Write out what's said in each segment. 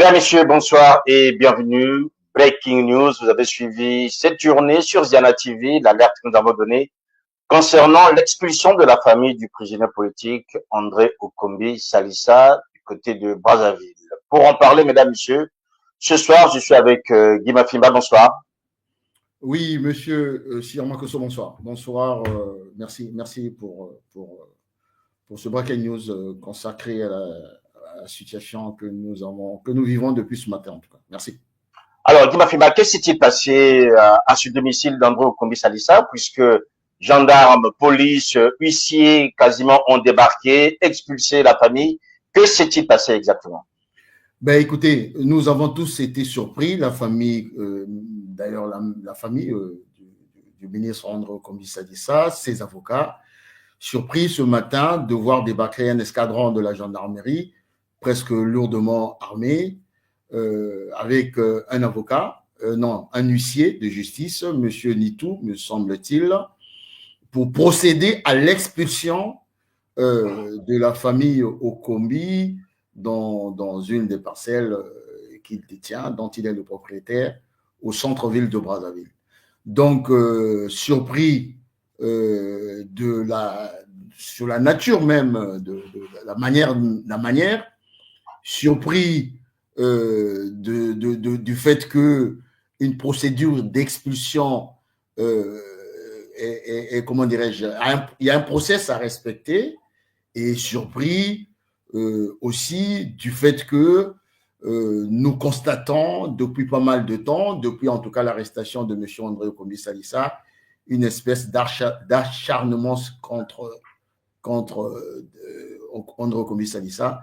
Mesdames, Messieurs, bonsoir et bienvenue. Breaking news, vous avez suivi cette journée sur Ziana TV, l'alerte que nous avons donnée concernant l'expulsion de la famille du prisonnier politique André Okombi Salissa du côté de Brazzaville. Pour en parler, mesdames, messieurs, ce soir, je suis avec Guy Mafimba. Bonsoir. Oui, monsieur Sirmakoso, bonsoir. Bonsoir, merci pour ce breaking news consacré à la situation que nous vivons depuis ce matin, en tout cas. Merci. Alors, Guy Mafimba, qu'est-ce qui s'est passé à ce domicile d'André Okombi Salissa, puisque gendarmes, police, huissiers quasiment ont débarqué, expulsé la famille? Que s'est-il passé exactement? Ben, écoutez, nous avons tous été surpris, la famille, d'ailleurs la famille du ministre André Okombi Salissa, ses avocats, surpris ce matin de voir débarquer un escadron de la gendarmerie, presque lourdement armé, avec un avocat, un huissier de justice, monsieur Nitou, me semble-t-il, pour procéder à l'expulsion de la famille Okombi dans une des parcelles qu'il détient, dont il est le propriétaire, au centre-ville de Brazzaville. Donc, surpris sur la nature même, de la manière, surpris du fait qu'une procédure d'expulsion comment dirais-je, il y a un process à respecter, et surpris aussi du fait que nous constatons depuis pas mal de temps, depuis en tout cas l'arrestation de M. André Okombi Salissa, une espèce d'acharnement contre André Okombi Salissa,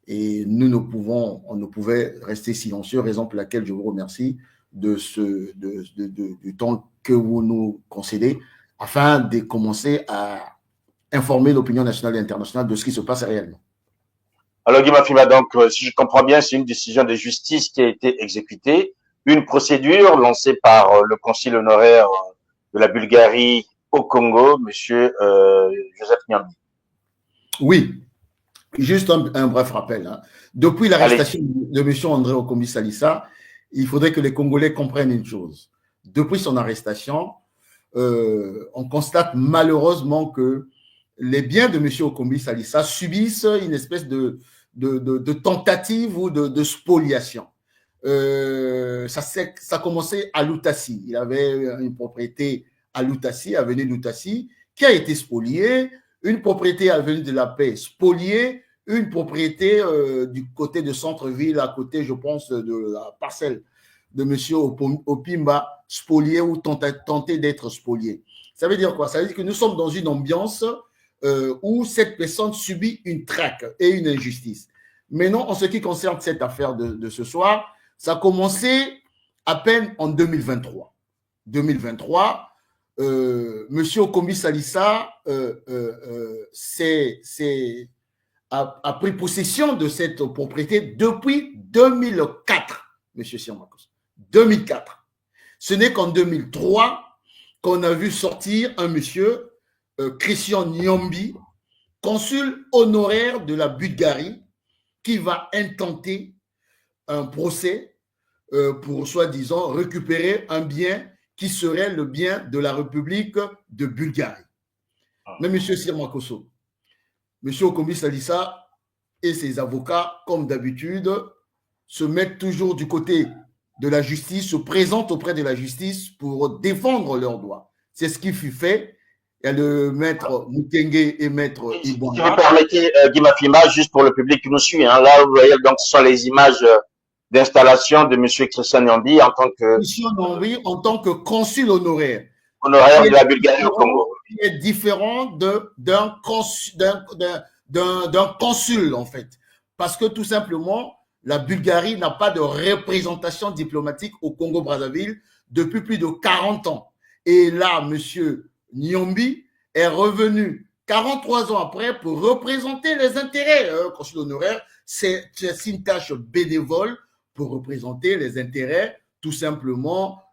et on ne pouvait rester silencieux, raison pour laquelle je vous remercie du temps que vous nous concédez afin de commencer à informer l'opinion nationale et internationale de ce qui se passe réellement. Alors, Guy Mafimba, donc, si je comprends bien, c'est une décision de justice qui a été exécutée, une procédure lancée par le consul honoraire de la Bulgarie au Congo, monsieur Joseph Nyambi. Oui, juste un bref rappel. Depuis l'arrestation de M. André Okombi Salissa, il faudrait que les Congolais comprennent une chose. Depuis son arrestation, on constate malheureusement que les biens de M. Okombi Salissa subissent une espèce de tentative ou de spoliation. Ça a commencé à Lutassi. Il avait une propriété à Lutassi, avenue Lutassi, qui a été spoliée, une propriété avenue de la Paix spoliée, une propriété du côté de centre-ville, à côté, je pense, de la parcelle de M. Opimba, spoliée ou tenté d'être spoliée. Ça veut dire quoi? Ça veut dire que nous sommes dans une ambiance où cette personne subit une traque et une injustice. Maintenant, en ce qui concerne cette affaire de ce soir, ça a commencé à peine en 2023. 2023, M. Okombi Salissa a pris possession de cette propriété depuis 2004, M. Sirmakos. 2004. Ce n'est qu'en 2003 qu'on a vu sortir un monsieur, Christian Nyambi, consul honoraire de la Bulgarie, qui va intenter un procès pour, soi-disant, récupérer un bien qui serait le bien de la République de Bulgarie. Mais M. Sirmakoso, M. Okombi Salissa et ses avocats, comme d'habitude, se mettent toujours du côté de la justice, se présentent auprès de la justice pour défendre leurs droits. C'est ce qui fut fait. Il y a le maître Mukenge et maître Ibouanga. Si vous permettez, Guy Mafimba, juste pour le public qui nous suit, là, vous voyez, donc, ce sont les images d'installation de M. Christian Nyambi en tant que... Christian Nyambi en tant que consul honoraire. Honoraire de la Bulgarie au Congo. Qui est différent d'un consul, en fait. Parce que, tout simplement, la Bulgarie n'a pas de représentation diplomatique au Congo-Brazzaville depuis plus de 40 ans. Et là, M. Nyambi est revenu 43 ans après pour représenter les intérêts. Consul honoraire, c'est une tâche bénévole pour représenter les intérêts, tout simplement,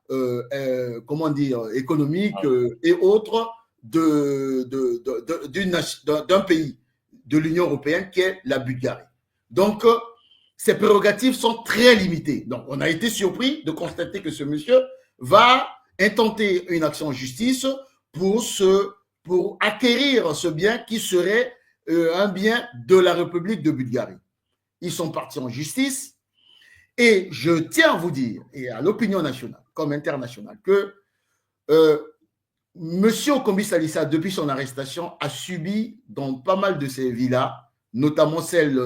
comment dire, économiques et autres d'un pays de l'Union européenne qui est la Bulgarie. Donc, ses prérogatives sont très limitées. Donc, on a été surpris de constater que ce monsieur va intenter une action en justice pour acquérir ce bien qui serait un bien de la République de Bulgarie. Ils sont partis en justice et je tiens à vous dire, et à l'opinion nationale comme internationale, que Monsieur Okombi Salissa, depuis son arrestation, a subi dans pas mal de ses villas, notamment celle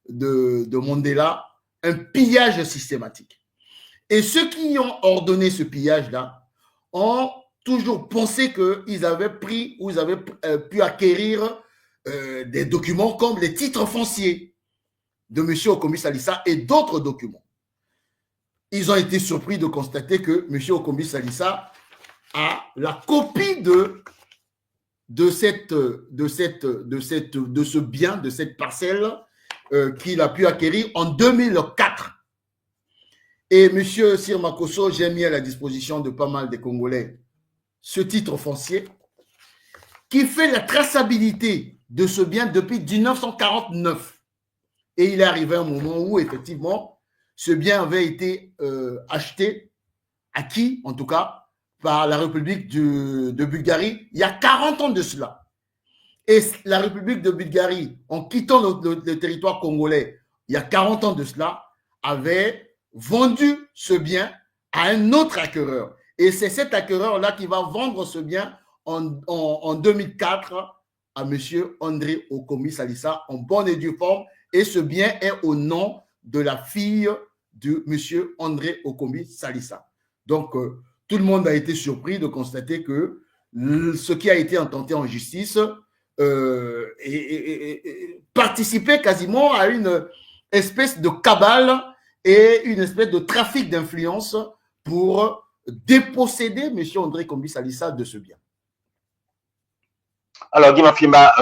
de Mandela, un pillage systématique. Et ceux qui ont ordonné ce pillage-là ont toujours pensé qu'ils avaient pris ou ils avaient pu acquérir des documents comme les titres fonciers de M. Okombi Salissa et d'autres documents. Ils ont été surpris de constater que M. Okombi Salissa a la copie de ce bien, de cette parcelle qu'il a pu acquérir en 2004. Et M. Sir Makosso, j'ai mis à la disposition de pas mal de Congolais ce titre foncier qui fait la traçabilité de ce bien depuis 1949. Et il est arrivé un moment où, effectivement, ce bien avait été acheté, acquis en tout cas, par la République de Bulgarie il y a 40 ans de cela. Et la République de Bulgarie, en quittant le territoire congolais il y a 40 ans de cela, avait vendu ce bien à un autre acquéreur. Et c'est cet acquéreur-là qui va vendre ce bien en 2004 à M. André Okombi Salissa en bonne et due forme. Et ce bien est au nom de la fille de M. André Okombi Salissa. Donc, tout le monde a été surpris de constater que ce qui a été intenté en justice participait quasiment à une espèce de cabale et une espèce de trafic d'influence pour déposséder M. André Okombi Salissa de ce bien. Alors, Guy Mafima,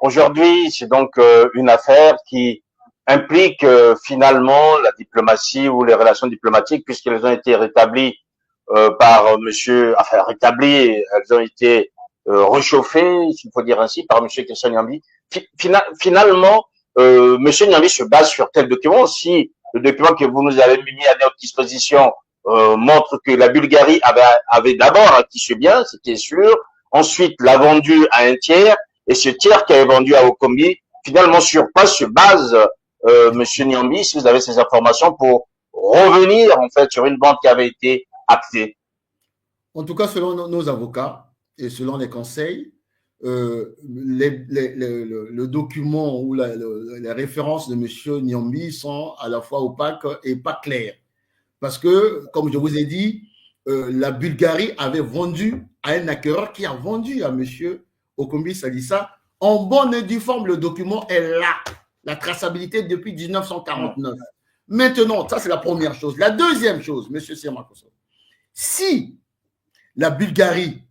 aujourd'hui, c'est donc une affaire qui implique finalement la diplomatie ou les relations diplomatiques, puisqu'elles ont été rétablies par rétablies, elles ont été réchauffées, s'il faut dire ainsi, par monsieur Christian Nyambi. Finalement, monsieur Nyambi se base sur quel document? Si le document que vous nous avez mis à notre disposition montre que la Bulgarie avait d'abord acquis ce bien, c'était sûr, ensuite l'a vendu à un tiers, et ce tiers qui avait vendu à Okombi, finalement sur quoi se base monsieur Nyambi, si vous avez ces informations, pour revenir en fait sur une vente qui avait été actée? En tout cas, selon nos avocats et selon les conseils, le document ou les références de M. Nyambi sont à la fois opaques et pas claires. Parce que, comme je vous ai dit, la Bulgarie avait vendu à un acquéreur qui a vendu à M. Okombi Salissa en bonne et due forme. Le document est là, la traçabilité depuis 1949. Maintenant, ça c'est la première chose. La deuxième chose, M. Sirmakosso, si la Bulgarie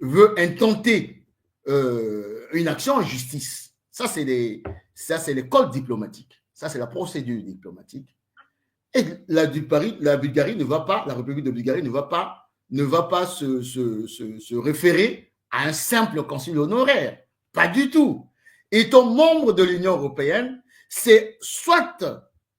veut intenter une action en justice, ça c'est les codes diplomatiques, ça c'est la procédure diplomatique, et la Bulgarie ne va pas, la République de Bulgarie ne va pas se référer à un simple consul honoraire, pas du tout. Étant membre de l'Union européenne, c'est soit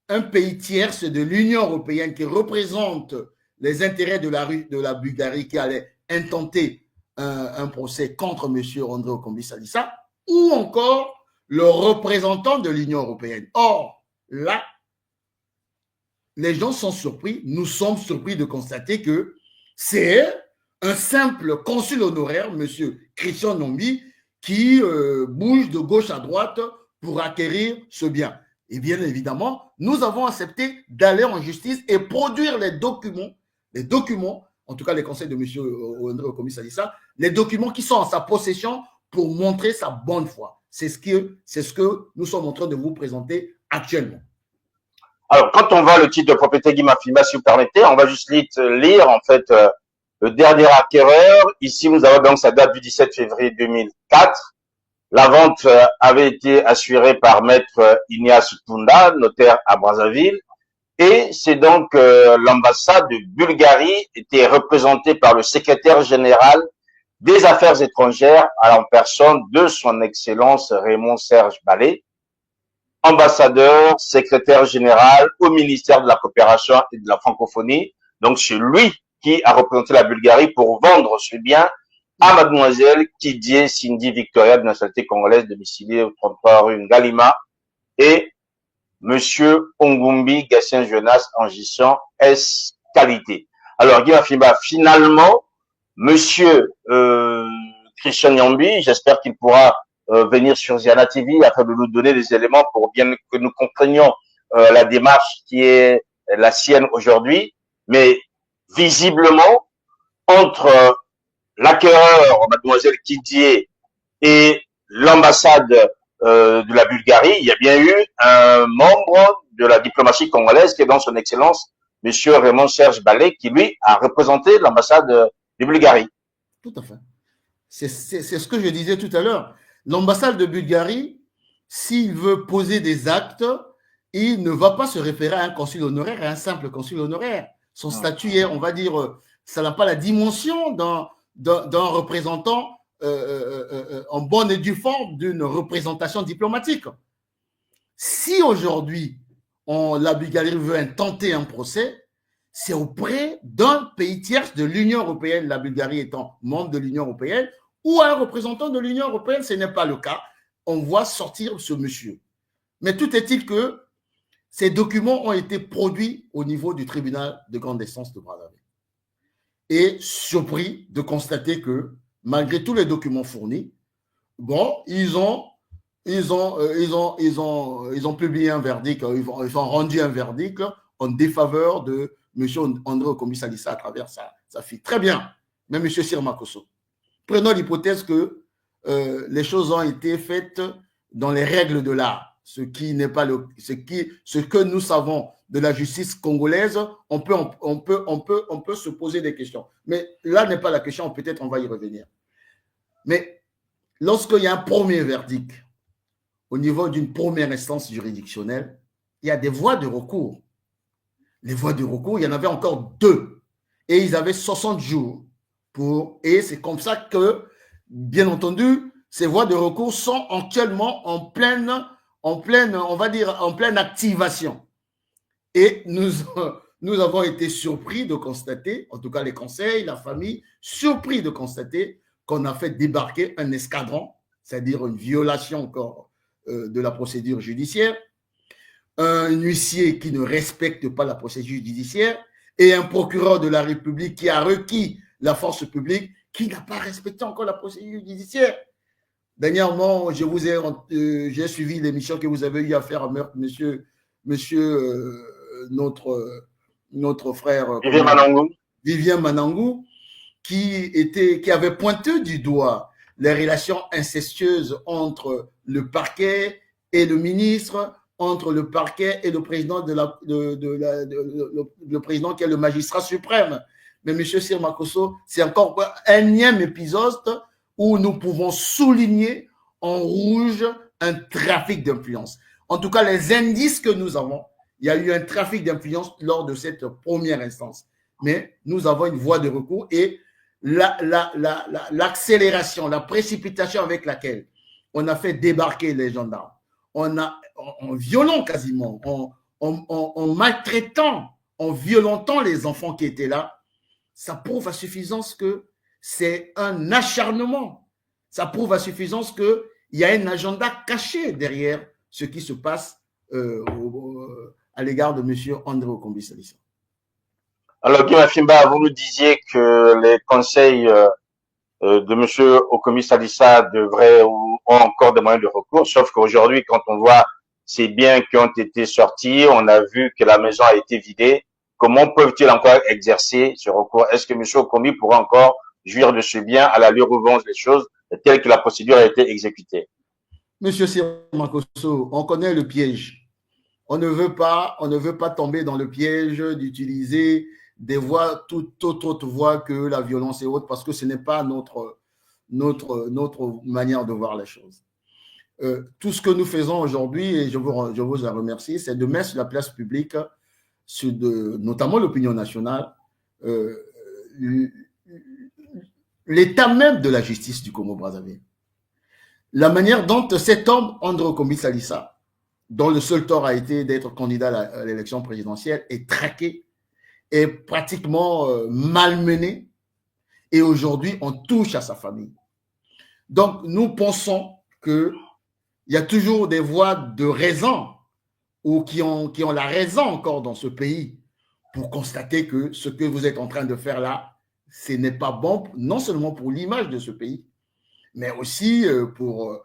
un pays tierce de l'Union européenne qui représente les intérêts de la Bulgarie qui allait intenter un procès contre M. André Okombi Salissa, ou encore le représentant de l'Union européenne. Or, là, les gens sont surpris, nous sommes surpris de constater que c'est un simple consul honoraire, M. Christian Nyambi, qui bouge de gauche à droite pour acquérir ce bien. Et bien évidemment, nous avons accepté d'aller en justice et produire les documents, en tout cas les conseils de M. André Okombi Salissa, les documents qui sont en sa possession pour montrer sa bonne foi. C'est ce que nous sommes en train de vous présenter actuellement. Alors, quand on voit le titre de propriété Guy Mafima, si vous permettez, on va juste lire en fait le dernier acquéreur. Ici, nous avons donc sa date du 17 février 2004. La vente avait été assurée par maître Ignace Tunda, notaire à Brazzaville. Et c'est donc l'ambassade de Bulgarie était représentée par le secrétaire général des Affaires étrangères en personne de son Excellence Raymond Serge Ballet. ambassadeur, secrétaire général au ministère de la coopération et de la francophonie. Donc, c'est lui qui a représenté la Bulgarie pour vendre ce bien à mademoiselle Kidie Cindy Victoria, de nationalité congolaise, domiciliée au 33 rue Ngalima, et monsieur Ongumbi Gatien Jonas Angisson S qualité. Alors, Guy Mafimba, finalement, monsieur Christian Nyambi, j'espère qu'il pourra venir sur Ziana TV afin de nous donner des éléments pour bien que nous comprenions la démarche qui est la sienne aujourd'hui. Mais visiblement, entre l'acquéreur, mademoiselle Kidier, et l'ambassade de la Bulgarie, il y a bien eu un membre de la diplomatie congolaise qui est dans son excellence, monsieur Raymond Serge Ballet, qui lui a représenté l'ambassade de Bulgarie. Tout à fait. C'est ce que je disais tout à l'heure. L'ambassade de Bulgarie, s'il veut poser des actes, il ne va pas se référer à un consul honoraire, à un simple consul honoraire. Son statut est, on va dire, ça n'a pas la dimension d'un représentant en bonne et due forme d'une représentation diplomatique. Si aujourd'hui, la Bulgarie veut tenter un procès, c'est auprès d'un pays tiers de l'Union européenne, la Bulgarie étant membre de l'Union européenne, ou un représentant de l'Union européenne. Ce n'est pas le cas. On voit sortir ce monsieur. Mais tout est-il que ces documents ont été produits au niveau du tribunal de grande instance de Brazzaville. Et surpris de constater que, malgré tous les documents fournis, bon, ils ont publié un verdict, ils ont rendu un verdict en défaveur de M. André Okombi Salissa à travers sa fille. Très bien. Mais M. Sirmakosso, prenons l'hypothèse que les choses ont été faites dans les règles de l'art. Ce que nous savons de la justice congolaise, on peut se poser des questions. Mais là n'est pas la question, peut-être on va y revenir. Mais lorsqu'il y a un premier verdict, au niveau d'une première instance juridictionnelle, il y a des voies de recours. Les voies de recours, il y en avait encore 2. Et ils avaient 60 jours et c'est comme ça que, bien entendu, ces voies de recours sont actuellement en pleine activation. Et nous avons été surpris de constater, en tout cas les conseils, la famille, surpris de constater qu'on a fait débarquer un escadron, c'est-à-dire une violation encore de la procédure judiciaire, un huissier qui ne respecte pas la procédure judiciaire et un procureur de la République qui a requis la force publique qui n'a pas respecté encore la procédure judiciaire. Dernièrement, j'ai suivi l'émission que vous avez eu à faire à notre frère Vivien Manangou, qui avait pointé du doigt les relations incestueuses entre le parquet et le ministre, entre le parquet et le président le président qui est le magistrat suprême. Mais M. Sirmakosso, c'est encore un énième épisode où nous pouvons souligner en rouge un trafic d'influence. En tout cas, les indices que nous avons, il y a eu un trafic d'influence lors de cette première instance. Mais nous avons une voie de recours et l'accélération, la précipitation avec laquelle on a fait débarquer les gendarmes, en violant quasiment, en maltraitant, en violentant les enfants qui étaient là, ça prouve à suffisance que c'est un acharnement. Ça prouve à suffisance qu'il y a un agenda caché derrière ce qui se passe à l'égard de M. André Okombi Salissa. Alors, Guy Mafimba, vous nous disiez que les conseils de M. Okombi Salissa devraient ou ont encore des moyens de recours, sauf qu'aujourd'hui, quand on voit ces biens qui ont été sortis, on a vu que la maison a été vidée. Comment peuvent-ils encore exercer ce recours? Est-ce que M. Okombi pourra encore jouir de ce bien à l'allure où vont les choses, telle que la procédure a été exécutée? Monsieur Sirmakosso, on connaît le piège. On ne veut pas tomber dans le piège d'utiliser des voies, toute autre voie que la violence et autres, parce que ce n'est pas notre manière de voir les choses. Tout ce que nous faisons aujourd'hui, et je vous en remercie, c'est de mettre sur la place publique, notamment l'opinion nationale, l'état même de la justice du Congo-Brazzaville. La manière dont cet homme, André Okombi Salissa, dont le seul tort a été d'être candidat à l'élection présidentielle, est traqué, est pratiquement malmené, et aujourd'hui, on touche à sa famille. Donc, nous pensons qu'il y a toujours des voix de raison ou qui ont la raison encore dans ce pays pour constater que ce que vous êtes en train de faire là, ce n'est pas bon, non seulement pour l'image de ce pays, mais aussi pour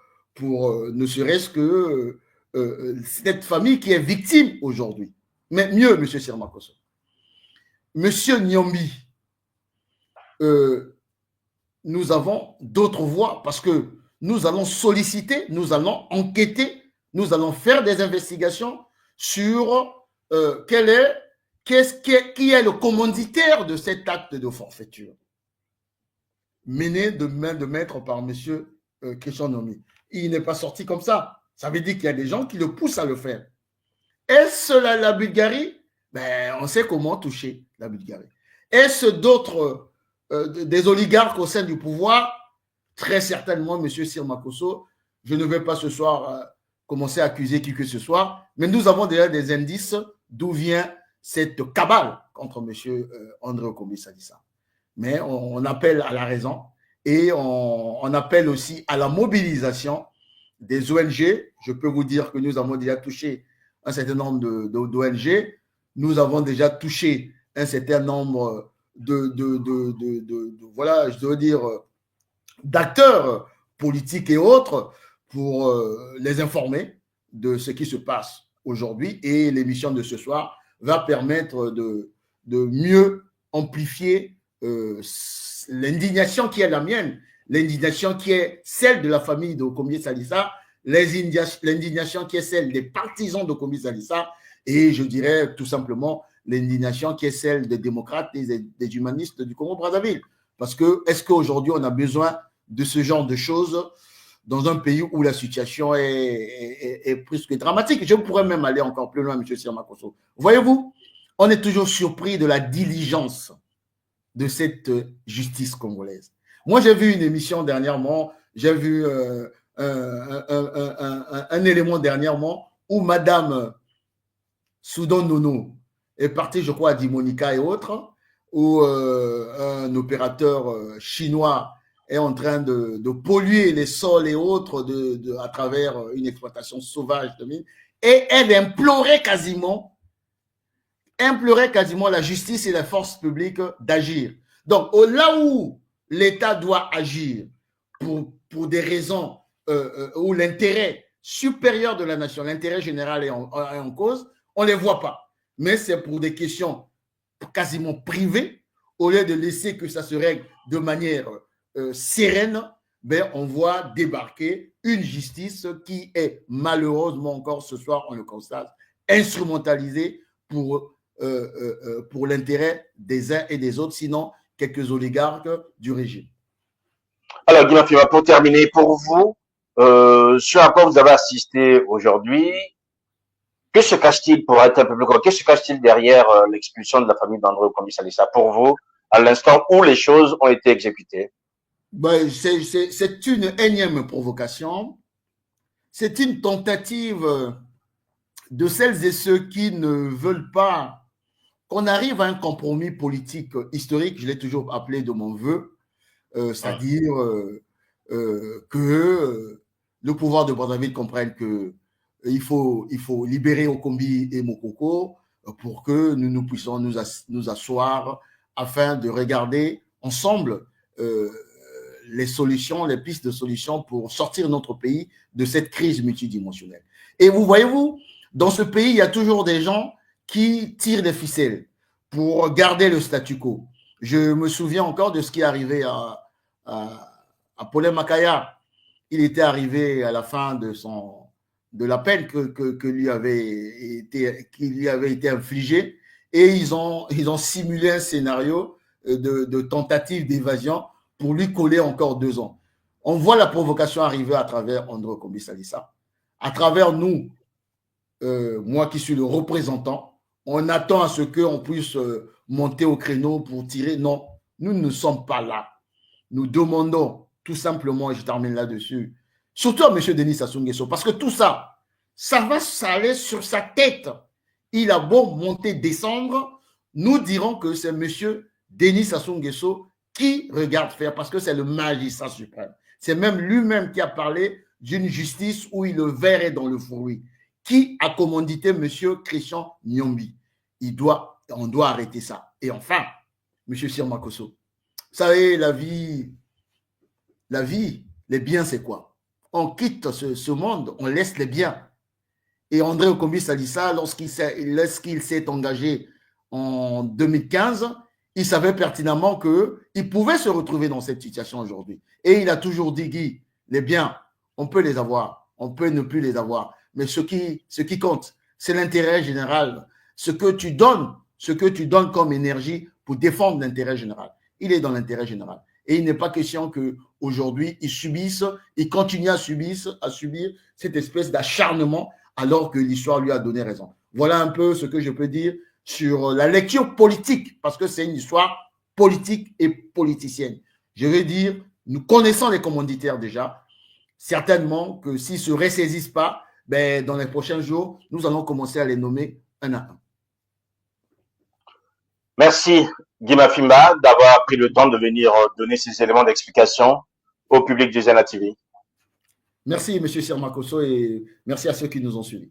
ne serait-ce que cette famille qui est victime aujourd'hui. Mais mieux, M. Sirmakoso, M. Nyombi, nous avons d'autres voies parce que nous allons solliciter, nous allons enquêter, nous allons faire des investigations sur qui est le commanditaire de cet acte de forfaiture mené de main de maître par M. Keshonomi. Il n'est pas sorti comme ça. Ça veut dire qu'il y a des gens qui le poussent à le faire. Est-ce la Bulgarie? Ben, on sait comment toucher la Bulgarie. Est-ce d'autres, des oligarques au sein du pouvoir? Très certainement, M. Sirmakoso. Je ne vais pas ce soir commencer à accuser qui que ce soit, mais nous avons déjà des indices d'où vient cette cabale contre M. André Okombi-Salissa. Mais on appelle à la raison et on appelle aussi à la mobilisation des ONG. Je peux vous dire que nous avons déjà touché un certain nombre d'ONG. Nous avons déjà touché un certain nombre voilà, je dois dire, d'acteurs politiques et autres pour les informer de ce qui se passe aujourd'hui. Et l'émission de ce soir va permettre de mieux amplifier l'indignation qui est la mienne, l'indignation qui est celle de la famille de Okombi-Salissa, l'indignation qui est celle des partisans d'Okombi-Salissa, et je dirais tout simplement l'indignation qui est celle des démocrates et des humanistes du Congo-Brazzaville. Parce que, est-ce qu'aujourd'hui, on a besoin de ce genre de choses dans un pays où la situation est plus que dramatique? Je pourrais même aller encore plus loin, M. Sirmakoso. Voyez-vous, on est toujours surpris de la diligence de cette justice congolaise. Moi, j'ai vu une émission dernièrement, j'ai vu un élément dernièrement où Madame Soudan Nono est partie, je crois, à Dimonica et autres, où un opérateur chinois est en train de polluer les sols et autres à travers une exploitation sauvage de mines. Et elle implorait quasiment la justice et la force publique d'agir. Donc, là où l'État doit agir pour des raisons où l'intérêt supérieur de la nation, l'intérêt général est en cause, on ne les voit pas. Mais c'est pour des questions quasiment privées, au lieu de laisser que ça se règle de manière sereine, ben, on voit débarquer une justice qui est malheureusement encore ce soir, on le constate, instrumentalisée pour l'intérêt des uns et des autres, sinon quelques oligarques du régime. Alors, Guillaume Fima, pour terminer, pour vous, sur à quoi vous avez assisté aujourd'hui, que se cache-t-il, pour être un peu plus clair, que se cache-t-il derrière l'expulsion de la famille d'André Okombi-Salissa pour vous, à l'instant où les choses ont été exécutées? Ben, c'est une énième provocation. C'est une tentative de celles et ceux qui ne veulent pas qu'on arrive à un compromis politique historique, je l'ai toujours appelé de mon vœu, c'est-à-dire que le pouvoir de Brazzaville comprenne que il faut libérer Okombi et Mokoko pour que nous puissions nous asseoir afin de regarder ensemble les solutions, les pistes de solutions pour sortir notre pays de cette crise multidimensionnelle. Et vous voyez-vous, dans ce pays, il y a toujours des gens qui tirent des ficelles pour garder le statu quo. Je me souviens encore de ce qui est arrivé à Paulin Makaya. Il était arrivé à la fin de la peine qui lui avait été infligée et ils ont simulé un scénario de tentative d'évasion pour lui coller encore 2 ans. On voit la provocation arriver à travers André Okombi-Salissa, à travers nous, moi qui suis le représentant. On attend à ce qu'on puisse monter au créneau pour tirer. Non, nous ne sommes pas là. Nous demandons tout simplement, et je termine là-dessus, surtout à M. Denis Sassou Nguesso, parce que tout ça, ça va s'aller sur sa tête. Il a beau monter, descendre, nous dirons que c'est M. Denis Sassou Nguesso qui regarde faire, parce que c'est le magistrat suprême. C'est même lui-même qui a parlé d'une justice où il le verrait dans le fourri. Qui a commandité M. Christian Nyombi? On doit arrêter ça. Et enfin, M. Sirmakosso, vous savez, la vie, les biens, c'est quoi? On quitte ce monde, on laisse les biens. Et André Okombi Salissa, lorsqu'il s'est engagé en 2015, il savait pertinemment qu'il pouvait se retrouver dans cette situation aujourd'hui. Et il a toujours dit, Guy, les biens, on peut les avoir, on peut ne plus les avoir. Mais ce qui compte, c'est l'intérêt général. Ce que tu donnes comme énergie pour défendre l'intérêt général. Il est dans l'intérêt général. Et il n'est pas question qu'aujourd'hui, il continue à subir cette espèce d'acharnement alors que l'histoire lui a donné raison. Voilà un peu ce que je peux dire sur la lecture politique, parce que c'est une histoire politique et politicienne. Je veux dire, nous connaissons les commanditaires déjà. Certainement que s'ils ne se ressaisissent pas, ben, dans les prochains jours, nous allons commencer à les nommer un à un. Merci, Guy Mafimba, d'avoir pris le temps de venir donner ces éléments d'explication au public du Zena TV. Merci, M. Sirmakosso, et merci à ceux qui nous ont suivis.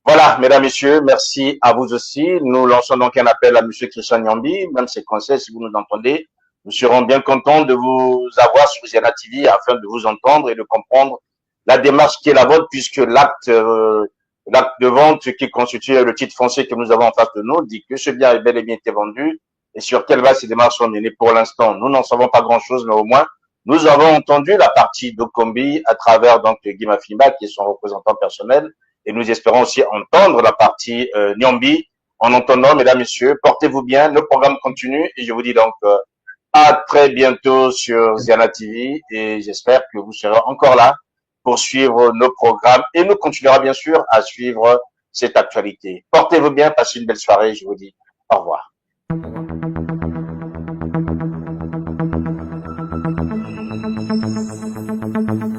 Voilà, mesdames, messieurs, merci à vous aussi. Nous lançons donc un appel à M. Christian Nyombi, même ses conseils, si vous nous entendez. Nous serons bien contents de vous avoir sur Zena TV afin de vous entendre et de comprendre la démarche qui est la vôtre, puisque l'acte de vente qui constitue le titre foncier que nous avons en face de nous dit que ce bien est bel et bien été vendu et sur quelle base ces démarches sont menées. Pour l'instant, nous n'en savons pas grand-chose, mais au moins, nous avons entendu la partie d'Okombi à travers donc Guy Mafimba, qui est son représentant personnel, et nous espérons aussi entendre la partie Nyombi. En entendant, mesdames, messieurs, portez-vous bien, le programme continue et je vous dis donc à très bientôt sur Ziana TV et j'espère que vous serez encore là pour suivre nos programmes et nous continuerons bien sûr à suivre cette actualité. Portez-vous bien, passez une belle soirée, je vous dis au revoir. Thank you.